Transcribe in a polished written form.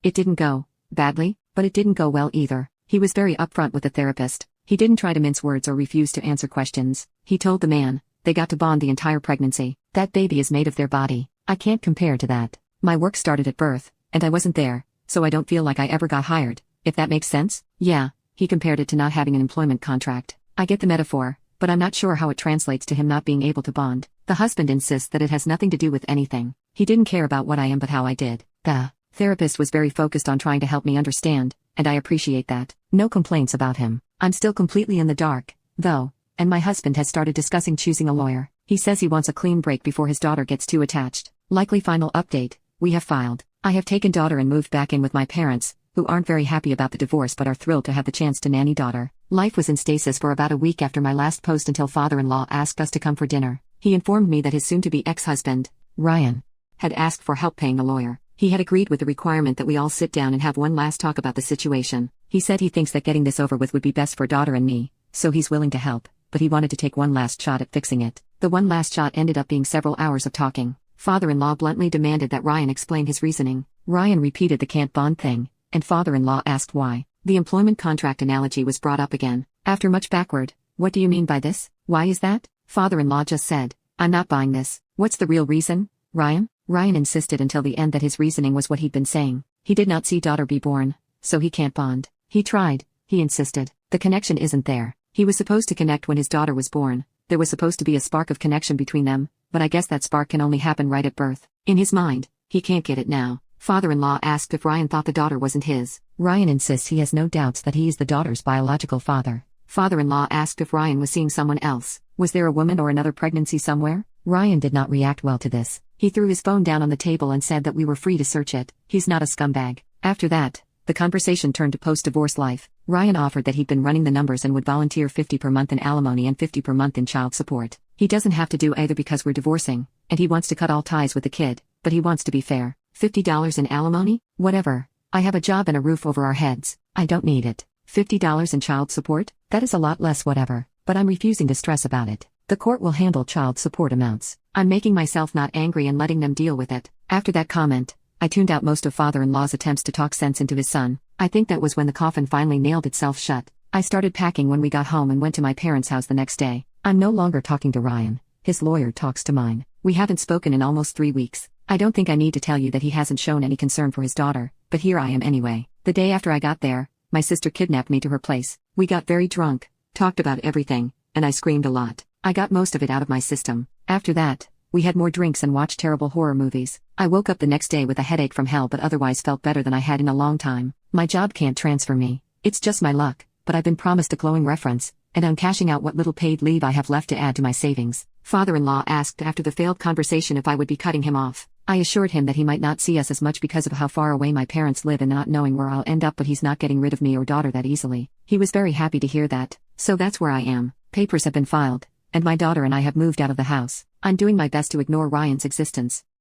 It didn't go badly, but it didn't go well either. He was very upfront with the therapist. He didn't try to mince words or refuse to answer questions. He told the man, they got to bond the entire pregnancy. That baby is made of their body. I can't compare to that. My work started at birth, and I wasn't there, so I don't feel like I ever got hired, if that makes sense. Yeah, he compared it to not having an employment contract. I get the metaphor, but I'm not sure how it translates to him not being able to bond. The husband insists that it has nothing to do with anything. He didn't care about what I am but how I did. The therapist was very focused on trying to help me understand, and I appreciate that. No complaints about him. I'm still completely in the dark, though, and my husband has started discussing choosing a lawyer. He says he wants a clean break before his daughter gets too attached. Likely final update, we have filed. I have taken daughter and moved back in with my parents, who aren't very happy about the divorce but are thrilled to have the chance to nanny daughter. Life was in stasis for about a week after my last post until father-in-law asked us to come for dinner. He informed me that his soon-to-be ex-husband, Ryan, had asked for help paying a lawyer. He had agreed with the requirement that we all sit down and have one last talk about the situation. He said he thinks that getting this over with would be best for daughter and me, so he's willing to help, but he wanted to take one last shot at fixing it. The one last shot ended up being several hours of talking. Father-in-law bluntly demanded that Ryan explain his reasoning. Ryan repeated the can't bond thing, and father-in-law asked why. The employment contract analogy was brought up again. After much backward, what do you mean by this? Why is that? Father-in-law just said, I'm not buying this. What's the real reason, Ryan? Ryan insisted until the end that his reasoning was what he'd been saying. He did not see daughter be born, so he can't bond. He tried, he insisted. The connection isn't there. He was supposed to connect when his daughter was born. There was supposed to be a spark of connection between them, but I guess that spark can only happen right at birth. In his mind, he can't get it now. Father-in-law asked if Ryan thought the daughter wasn't his. Ryan insists he has no doubts that he is the daughter's biological father. Father-in-law asked if Ryan was seeing someone else. Was there a woman or another pregnancy somewhere? Ryan did not react well to this. He threw his phone down on the table and said that we were free to search it. He's not a scumbag. After that, the conversation turned to post-divorce life. Ryan offered that he'd been running the numbers and would volunteer $50 per month in alimony and $50 per month in child support. He doesn't have to do either because we're divorcing, and he wants to cut all ties with the kid, but he wants to be fair. $50 in alimony? Whatever. I have a job and a roof over our heads. I don't need it. $50 in child support? That is a lot less whatever, but I'm refusing to stress about it. The court will handle child support amounts. I'm making myself not angry and letting them deal with it. After that comment, I tuned out most of father-in-law's attempts to talk sense into his son. I think that was when the coffin finally nailed itself shut. I started packing when we got home and went to my parents' house the next day. I'm no longer talking to Ryan. His lawyer talks to mine. We haven't spoken in almost 3 weeks. I don't think I need to tell you that he hasn't shown any concern for his daughter, but here I am anyway. The day after I got there, my sister kidnapped me to her place. We got very drunk, talked about everything, and I screamed a lot. I got most of it out of my system. After that, we had more drinks and watched terrible horror movies. I woke up the next day with a headache from hell but otherwise felt better than I had in a long time. My job can't transfer me. It's just my luck, but I've been promised a glowing reference, and I'm cashing out what little paid leave I have left to add to my savings. Father-in-law asked after the failed conversation if I would be cutting him off. I assured him that he might not see us as much because of how far away my parents live and not knowing where I'll end up, but he's not getting rid of me or daughter that easily. He was very happy to hear that. So that's where I am. Papers have been filed, and my daughter and I have moved out of the house. I'm doing my best to ignore Ryan's existence.